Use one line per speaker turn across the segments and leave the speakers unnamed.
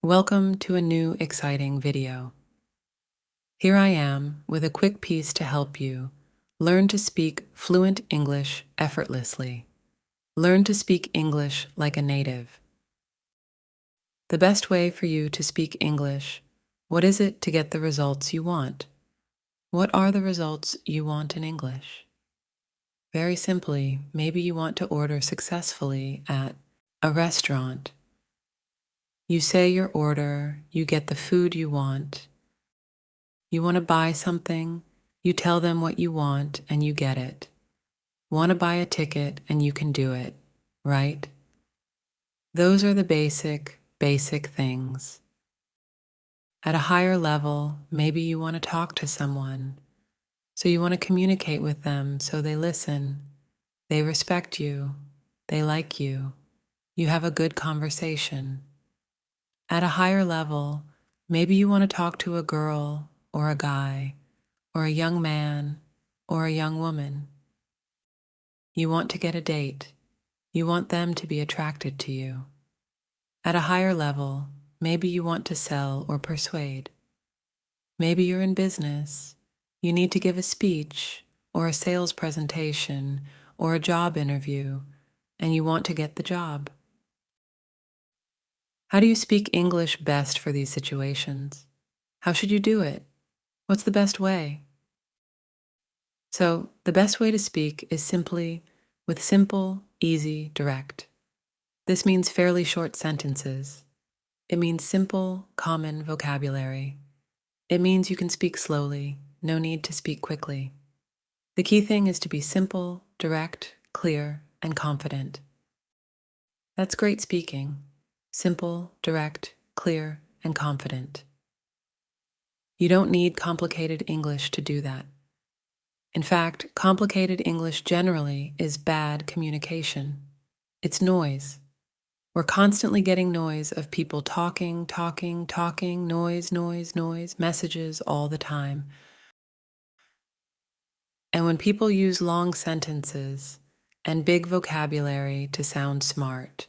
Welcome to a new exciting video. Here I am with a quick piece to help you learn to speak fluent English effortlessly. Learn to speak English like a native. The best way for you to speak English, what is it to get the results you want? What are the results you want in English? Very simply, maybe you want to order successfully at a restaurant. You say your order, you get the food you want. You want to buy something, you tell them what you want and you get it. Want to buy a ticket and you can do it, right? Those are the basic things. At a higher level, maybe you want to talk to someone. So you want to communicate with them so they listen, they respect you, they like you, you have a good conversation. At a higher level, maybe you want to talk to a girl or a guy or a young man or a young woman. You want to get a date. You want them to be attracted to you. At a higher level, maybe you want to sell or persuade. Maybe you're in business. You need to give a speech or a sales presentation or a job interview, and you want to get the job. How do you speak English best for these situations? How should you do it? What's the best way? So, the best way to speak is simply with simple, easy, direct. This means fairly short sentences. It means simple, common vocabulary. It means you can speak slowly, no need to speak quickly. The key thing is to be simple, direct, clear, and confident. That's great speaking. Simple, direct, clear, and confident. You don't need complicated English to do that. In fact, complicated English generally is bad communication. It's noise. We're constantly getting noise of people talking, noise, messages all the time. And when people use long sentences and big vocabulary to sound smart,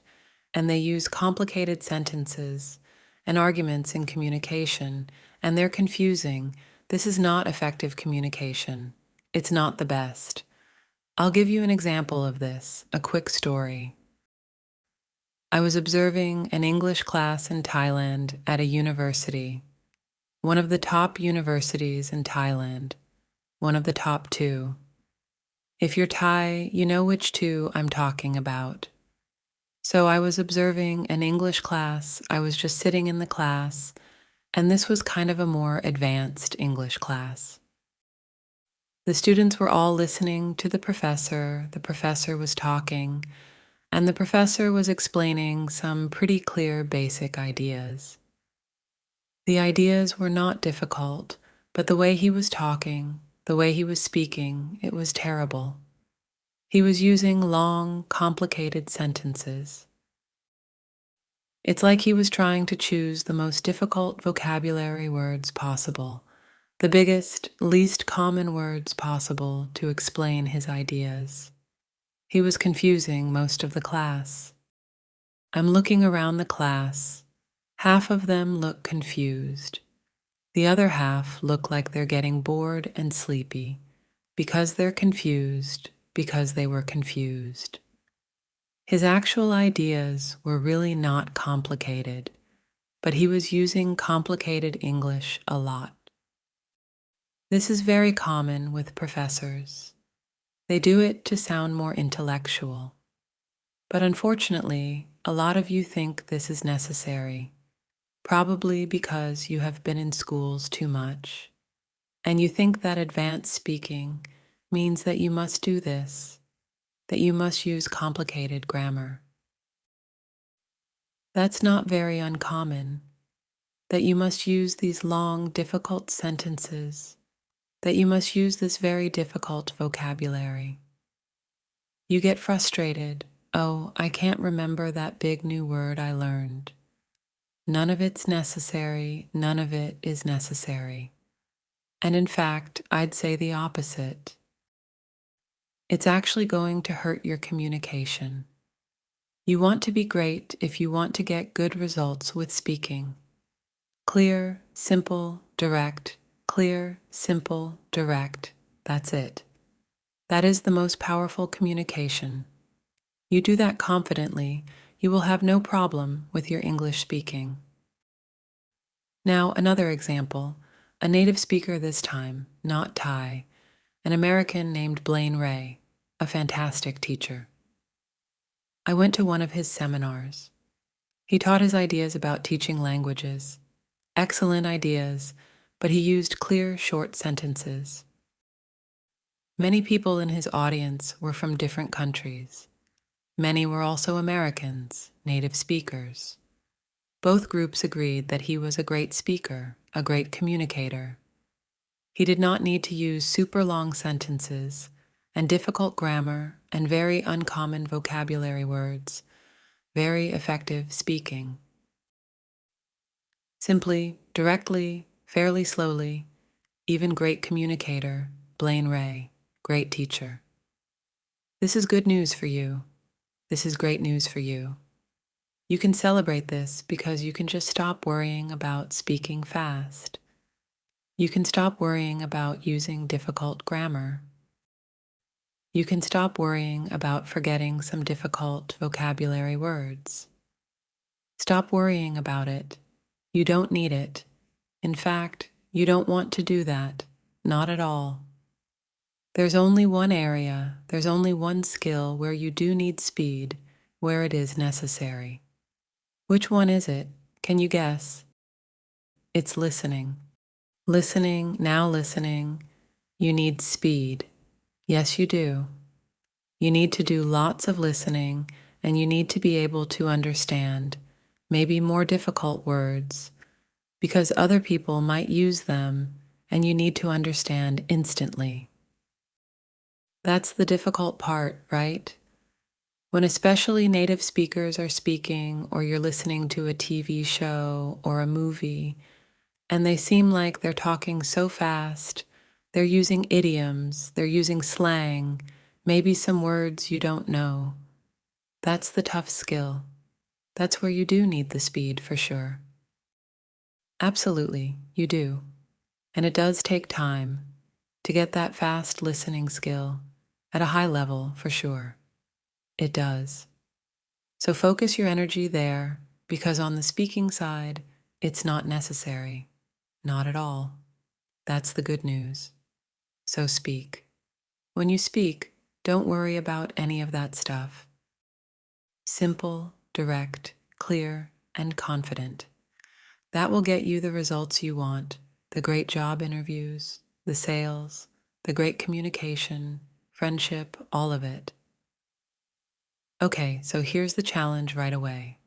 and they use complicated sentences and arguments in communication, and they're confusing, this is not effective communication. It's not the best. I'll give you an example of this, a quick story. I was observing an English class in Thailand at a university, one of the top universities in Thailand, one of the top 2. If you're Thai, you know which 2 I'm talking about. So I was observing an English class, I was just sitting in the class, and this was kind of a more advanced English class. The students were all listening to the professor was talking, and the professor was explaining some pretty clear basic ideas. The ideas were not difficult, but the way he was talking, the way he was speaking, it was terrible. He was using long, complicated sentences. It's like he was trying to choose the most difficult vocabulary words possible, the biggest, least common words possible to explain his ideas. He was confusing most of the class. I'm looking around the class. Half of them look confused. The other half look like they're getting bored and sleepy because they're confused, because they were confused. His actual ideas were really not complicated, but he was using complicated English a lot. This is very common with professors. They do it to sound more intellectual. But unfortunately, a lot of you think this is necessary, probably because you have been in schools too much, and you think that advanced speaking means that you must do this, that you must use complicated grammar. That's not very uncommon, that you must use these long, difficult sentences, that you must use this very difficult vocabulary. You get frustrated. Oh, I can't remember that big new word I learned. None of it's necessary, none of it is necessary. And in fact, I'd say the opposite. It's actually going to hurt your communication. You want to be great if you want to get good results with speaking. Clear, simple, direct. Clear, simple, direct. That's it. That is the most powerful communication. You do that confidently, you will have no problem with your English speaking. Now, another example, a native speaker this time, not Thai, an American named Blaine Ray, a fantastic teacher. I went to one of his seminars. He taught his ideas about teaching languages. Excellent ideas, but he used clear, short sentences. Many people in his audience were from different countries. Many were also Americans, native speakers. Both groups agreed that he was a great speaker, a great communicator. He did not need to use super long sentences and difficult grammar and very uncommon vocabulary words. Very effective speaking. Simply, directly, fairly slowly, even great communicator, Blaine Ray, great teacher. This is good news for you. This is great news for you. You can celebrate this because you can just stop worrying about speaking fast. You can stop worrying about using difficult grammar. You can stop worrying about forgetting some difficult vocabulary words. Stop worrying about it. You don't need it. In fact, you don't want to do that. Not at all. There's only one area, there's only one skill where you do need speed, where it is necessary. Which one is it? Can you guess? It's listening. Listening, now listening. You need speed. Yes, you do. You need to do lots of listening, and you need to be able to understand, maybe more difficult words, because other people might use them, and you need to understand instantly. That's the difficult part, right? When especially native speakers are speaking, or you're listening to a TV show or a movie, and they seem like they're talking so fast, they're using idioms, they're using slang, maybe some words you don't know. That's the tough skill. That's where you do need the speed for sure. Absolutely, you do. And it does take time to get that fast listening skill at a high level for sure. It does. So focus your energy there because on the speaking side, it's not necessary. Not at all. That's the good news. So speak. When you speak, don't worry about any of that stuff. Simple, direct, clear, and confident. That will get you the results you want, the great job interviews, the sales, the great communication, friendship, all of it. Okay, so here's the challenge right away.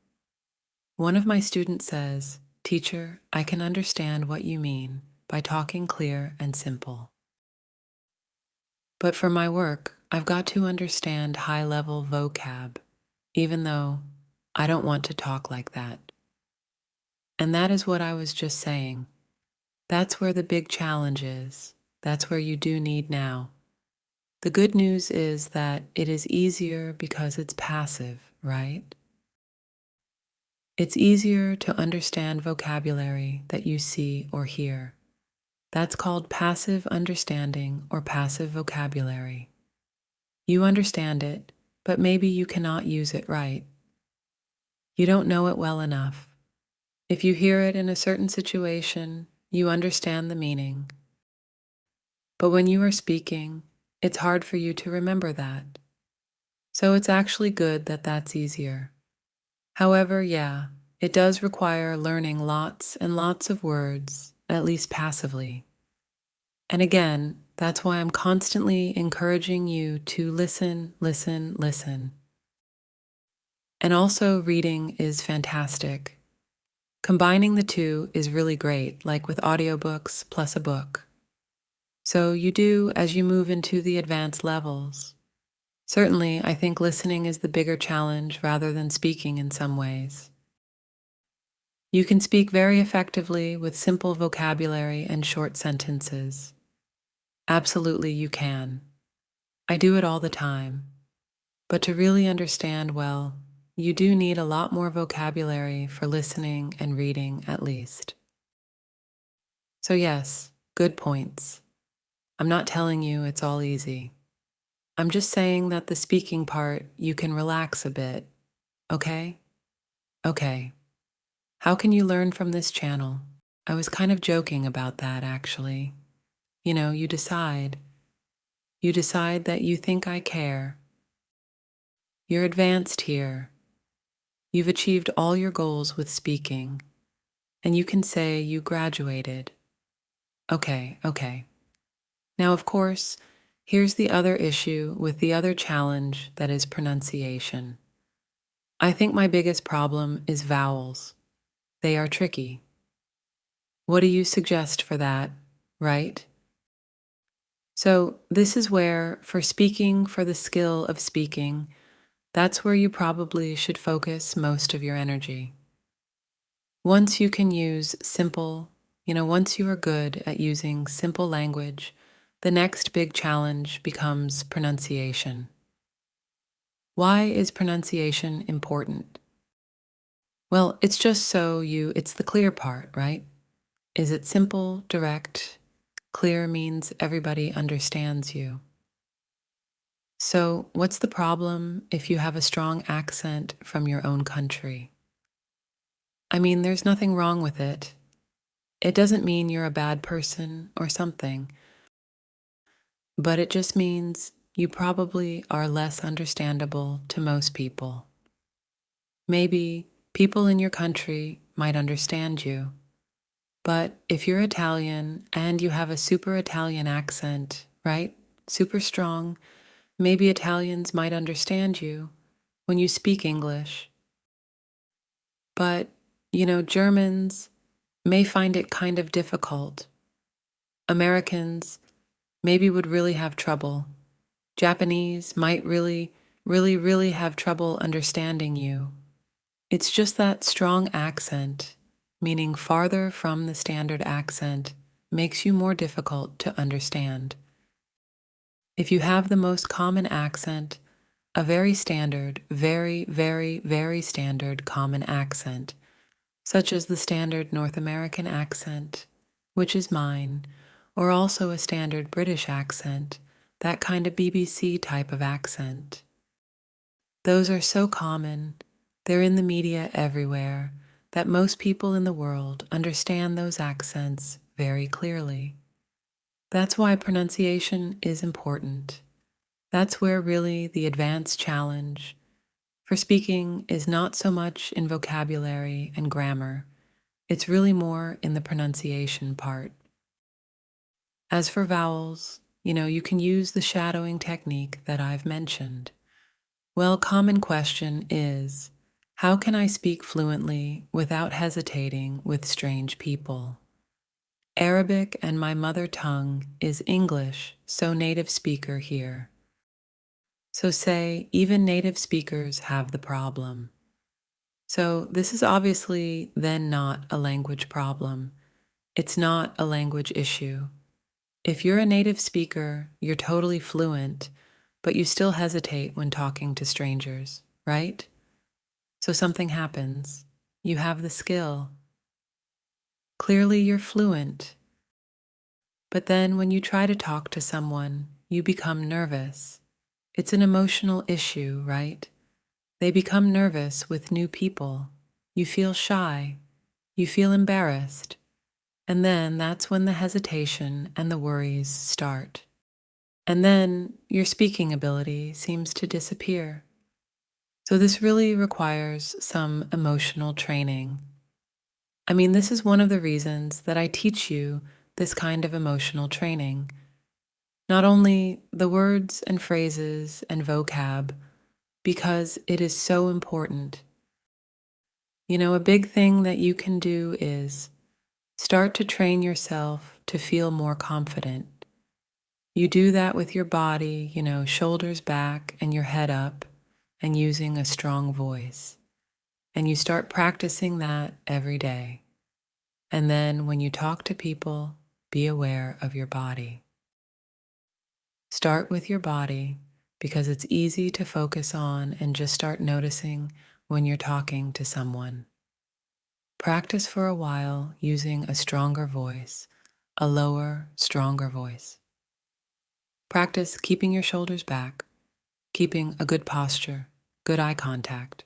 One of my students says, "Teacher, I can understand what you mean by talking clear and simple. But for my work, I've got to understand high-level vocab, even though I don't want to talk like that." And that is what I was just saying. That's where the big challenge is. That's where you do need now. The good news is that it is easier because it's passive, right? It's easier to understand vocabulary that you see or hear. That's called passive understanding or passive vocabulary. You understand it, but maybe you cannot use it right. You don't know it well enough. If you hear it in a certain situation, you understand the meaning. But when you are speaking, it's hard for you to remember that. So it's actually good that that's easier. However, yeah, it does require learning lots and lots of words, at least passively. And again, that's why I'm constantly encouraging you to listen, listen, listen. And also, reading is fantastic. Combining the two is really great, like with audiobooks plus a book. So you do as you move into the advanced levels. Certainly, I think listening is the bigger challenge rather than speaking in some ways. You can speak very effectively with simple vocabulary and short sentences. Absolutely, you can. I do it all the time. But to really understand well, you do need a lot more vocabulary for listening and reading at least. So, yes, good points. I'm not telling you it's all easy. I'm just saying that the speaking part, you can relax a bit, okay? Okay. How can you learn from this channel? I was kind of joking about that, actually. You know, you decide. You decide that you think I care. You're advanced here. You've achieved all your goals with speaking, and you can say you graduated. Okay, okay. Now, of course, here's the other issue with the other challenge that is pronunciation. I think my biggest problem is vowels. They are tricky. What do you suggest for that, right? So, this is where, for speaking for the skill of speaking, that's where you probably should focus most of your energy. Once you can use simple, once you are good at using simple language, the next big challenge becomes pronunciation. Why is pronunciation important? Well, it's just it's the clear part, right? Is it simple, direct? Clear means everybody understands you. So, what's the problem if you have a strong accent from your own country? I mean, there's nothing wrong with it. It doesn't mean you're a bad person or something, but it just means you probably are less understandable to most people. Maybe people in your country might understand you, but if you're Italian and you have a super Italian accent, right? Super strong, maybe Italians might understand you when you speak English. But, Germans may find it kind of difficult. Americans maybe would really have trouble. Japanese might really, really, really have trouble understanding you. It's just that strong accent, meaning farther from the standard accent, makes you more difficult to understand. If you have the most common accent, a very standard, very, very, very standard common accent, such as the standard North American accent, which is mine, or also a standard British accent, that kind of BBC type of accent. Those are so common, they're in the media everywhere, that most people in the world understand those accents very clearly. That's why pronunciation is important. That's where really the advanced challenge for speaking is not so much in vocabulary and grammar, it's really more in the pronunciation part. As for vowels, you can use the shadowing technique that I've mentioned. Well, common question is, how can I speak fluently without hesitating with strange people? Arabic and my mother tongue is English, so native speaker here. So say, even native speakers have the problem. So this is obviously then not a language problem. It's not a language issue. If you're a native speaker, you're totally fluent, but you still hesitate when talking to strangers, right? So something happens. You have the skill. Clearly, you're fluent. But then when you try to talk to someone, you become nervous. It's an emotional issue, right? They become nervous with new people. You feel shy. You feel embarrassed. And then that's when the hesitation and the worries start. And then your speaking ability seems to disappear. So this really requires some emotional training. I mean, this is one of the reasons that I teach you this kind of emotional training. Not only the words and phrases and vocab, because it is so important. A big thing that you can do is start to train yourself to feel more confident. You do that with your body, shoulders back and your head up, and using a strong voice. And you start practicing that every day. And then when you talk to people, be aware of your body. Start with your body because it's easy to focus on and just start noticing when you're talking to someone. Practice for a while using a stronger voice, a lower, stronger voice. Practice keeping your shoulders back, keeping a good posture, good eye contact.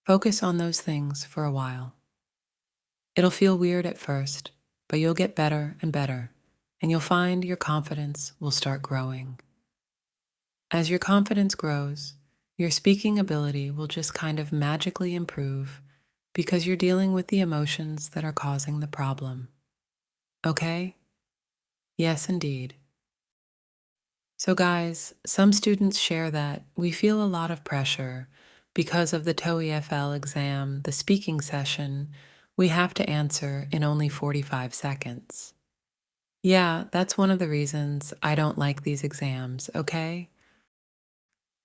Focus on those things for a while. It'll feel weird at first, but you'll get better and better, and you'll find your confidence will start growing. As your confidence grows, your speaking ability will just kind of magically improve because you're dealing with the emotions that are causing the problem. Okay? Yes, indeed. So, guys, some students share that we feel a lot of pressure because of the TOEFL exam, the speaking session, we have to answer in only 45 seconds. Yeah, that's one of the reasons I don't like these exams, okay?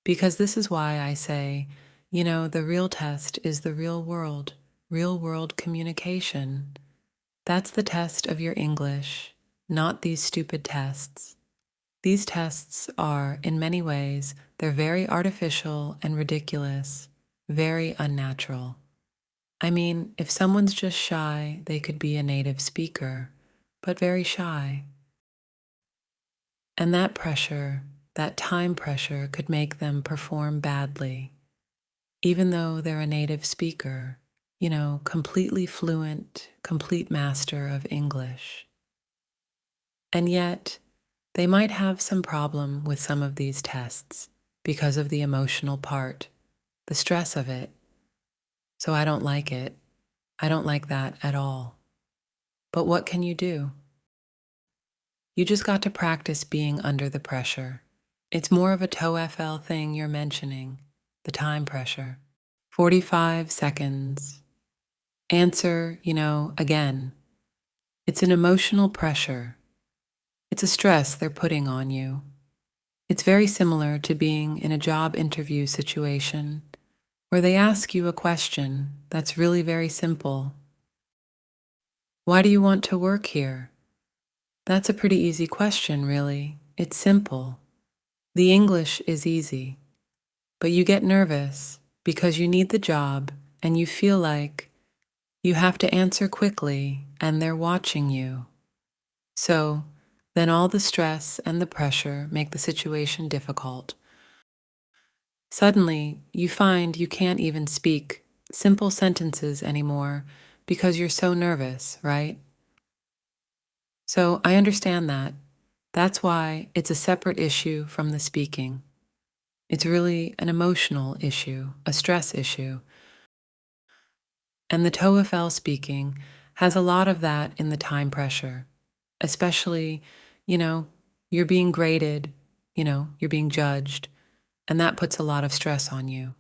Because this is why I say, the real test is the real world communication. That's the test of your English, not these stupid tests. These tests are, in many ways, they're very artificial and ridiculous, very unnatural. I mean, if someone's just shy, they could be a native speaker, but very shy. And that pressure, that time pressure, could make them perform badly, even though they're a native speaker, completely fluent, complete master of English. And yet, they might have some problem with some of these tests because of the emotional part, the stress of it. So I don't like it. I don't like that at all. But what can you do? You just got to practice being under the pressure. It's more of a TOEFL thing you're mentioning, the time pressure. 45 seconds. Answer, again. It's an emotional pressure. It's a stress they're putting on you. It's very similar to being in a job interview situation where they ask you a question that's really very simple. Why do you want to work here? That's a pretty easy question, really. It's simple. The English is easy, but you get nervous because you need the job and you feel like you have to answer quickly and they're watching you. So then all the stress and the pressure make the situation difficult. Suddenly, you find you can't even speak simple sentences anymore because you're so nervous, right? So I understand that. That's why it's a separate issue from the speaking. It's really an emotional issue, a stress issue. And the TOEFL speaking has a lot of that in the time pressure, especially, you know, you're being graded, you're being judged, and that puts a lot of stress on you.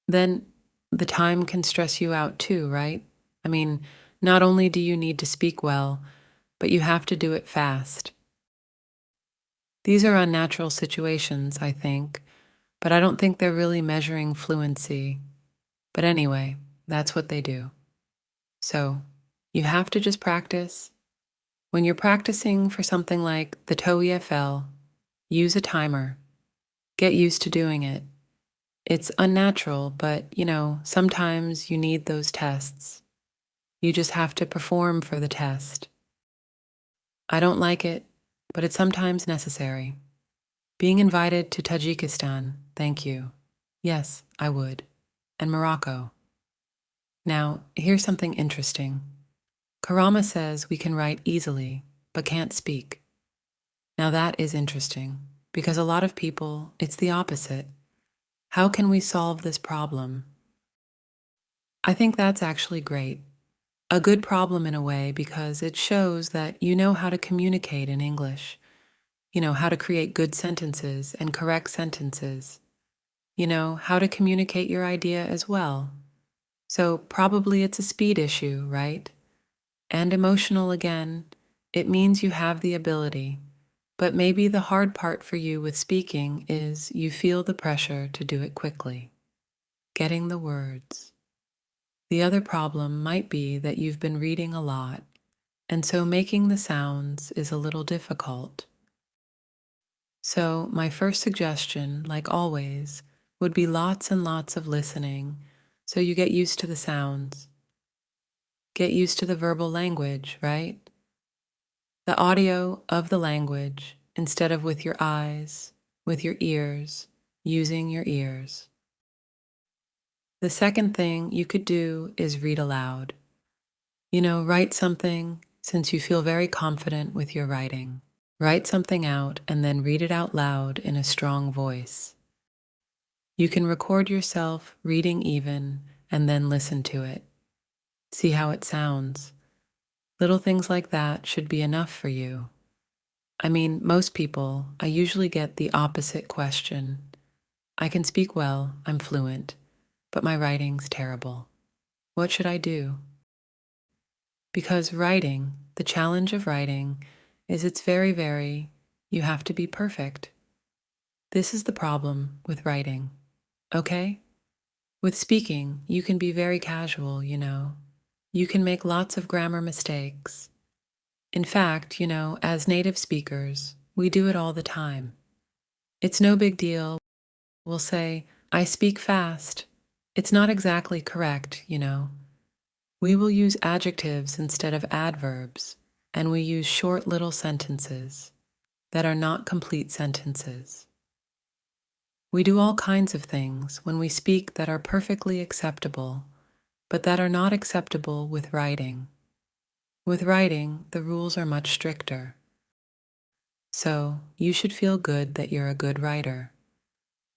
Then the time can stress you out too, right? I mean, not only do you need to speak well, but you have to do it fast. These are unnatural situations, I think, but I don't think they're really measuring fluency. But anyway, that's what they do. So you have to just practice. When you're practicing for something like the TOEFL, use a timer. Get used to doing it. It's unnatural, but sometimes you need those tests. You just have to perform for the test. I don't like it, but it's sometimes necessary. Being invited to Tajikistan, thank you. Yes, I would. And Morocco. Now, here's something interesting. Karama says we can write easily, but can't speak. Now that is interesting, because a lot of people, it's the opposite. How can we solve this problem? I think that's actually great. A good problem in a way, because it shows that you know how to communicate in English. You know how to create good sentences and correct sentences. You know how to communicate your idea as well. So probably it's a speed issue, right? And emotional again, it means you have the ability. But maybe the hard part for you with speaking is you feel the pressure to do it quickly. Getting the words. The other problem might be that you've been reading a lot, and so making the sounds is a little difficult. So my first suggestion, like always, would be lots and lots of listening so you get used to the sounds. get used to the verbal language, right? The audio of the language instead of with your eyes, with your ears, using your ears. The second thing you could do is read aloud. Write something since you feel very confident with your writing. Write something out and then read it out loud in a strong voice. You can record yourself reading even and then listen to it. See how it sounds. Little things like that should be enough for you. I mean, most people, I usually get the opposite question. I can speak well, I'm fluent, but my writing's terrible. What should I do? Because writing, the challenge of writing, is it's you have to be perfect. This is the problem with writing, okay? With speaking, you can be very casual, You can make lots of grammar mistakes. In fact, as native speakers, we do it all the time. It's no big deal. We'll say, I speak fast. It's not exactly correct, We will use adjectives instead of adverbs, and we use short little sentences that are not complete sentences. We do all kinds of things when we speak that are perfectly acceptable, but that are not acceptable with writing. With writing, the rules are much stricter. So, you should feel good that you're a good writer.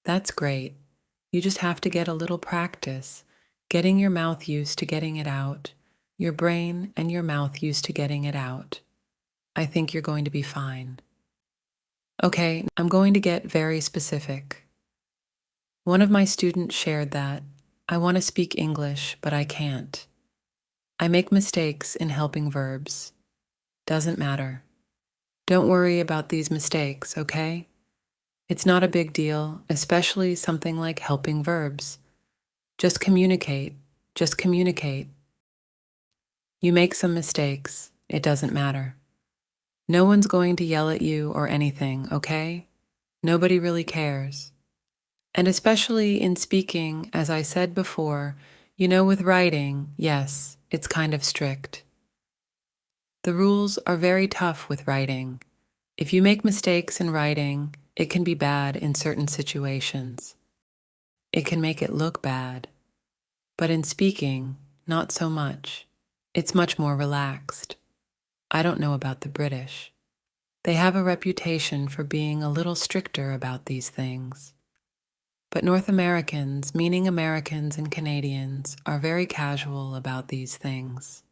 That's great. You just have to get a little practice, getting your mouth used to getting it out, your brain and your mouth used to getting it out. I think you're going to be fine. Okay, I'm going to get very specific. One of my students shared that, I want to speak English, but I can't. I make mistakes in helping verbs. Doesn't matter. Don't worry about these mistakes, okay? It's not a big deal, especially something like helping verbs. Just communicate. Just communicate. You make some mistakes. It doesn't matter. No one's going to yell at you or anything, okay? Nobody really cares. And especially in speaking, as I said before, with writing, yes, it's kind of strict. The rules are very tough with writing. If you make mistakes in writing, it can be bad in certain situations. It can make it look bad. But in speaking, not so much. It's much more relaxed. I don't know about the British. They have a reputation for being a little stricter about these things. But North Americans, meaning Americans and Canadians, are very casual about these things.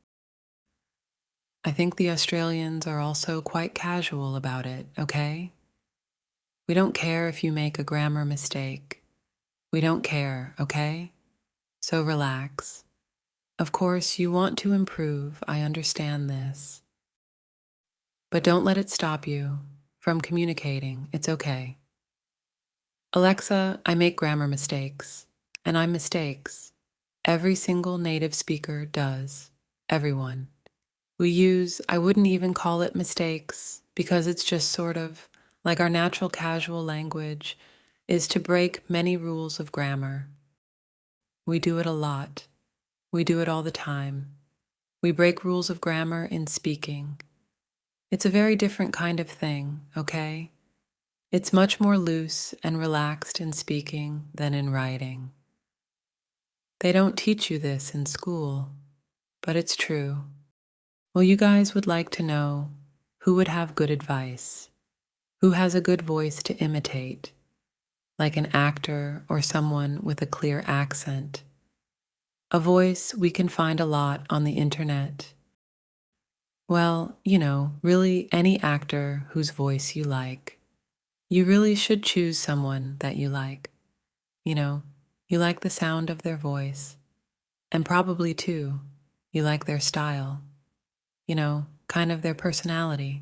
I think the Australians are also quite casual about it, okay? We don't care if you make a grammar mistake. We don't care, okay? So relax. Of course, you want to improve, I understand this. But don't let it stop you from communicating. It's okay. Alexa, I make grammar mistakes, and I'm mistakes. Every single native speaker does. Everyone. I wouldn't even call it mistakes, because it's just sort of like our natural casual language is to break many rules of grammar. We do it a lot. We do it all the time. We break rules of grammar in speaking. It's a very different kind of thing, okay? It's much more loose and relaxed in speaking than in writing. They don't teach you this in school, but it's true. Well, you guys would like to know who would have good advice, who has a good voice to imitate, like an actor or someone with a clear accent. A voice we can find a lot on the internet. Well, really any actor whose voice you like. You really should choose someone that you like. You like the sound of their voice. And probably, too, you like their style. Kind of their personality.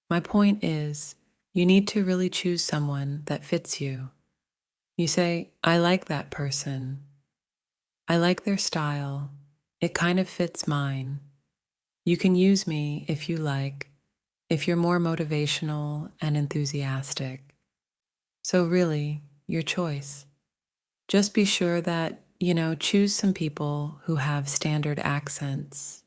My point is, you need to really choose someone that fits you. You say, I like that person. I like their style. It kind of fits mine. You can use me if you like, if you're more motivational and enthusiastic. So really, your choice. Just be sure that, choose some people who have standard accents,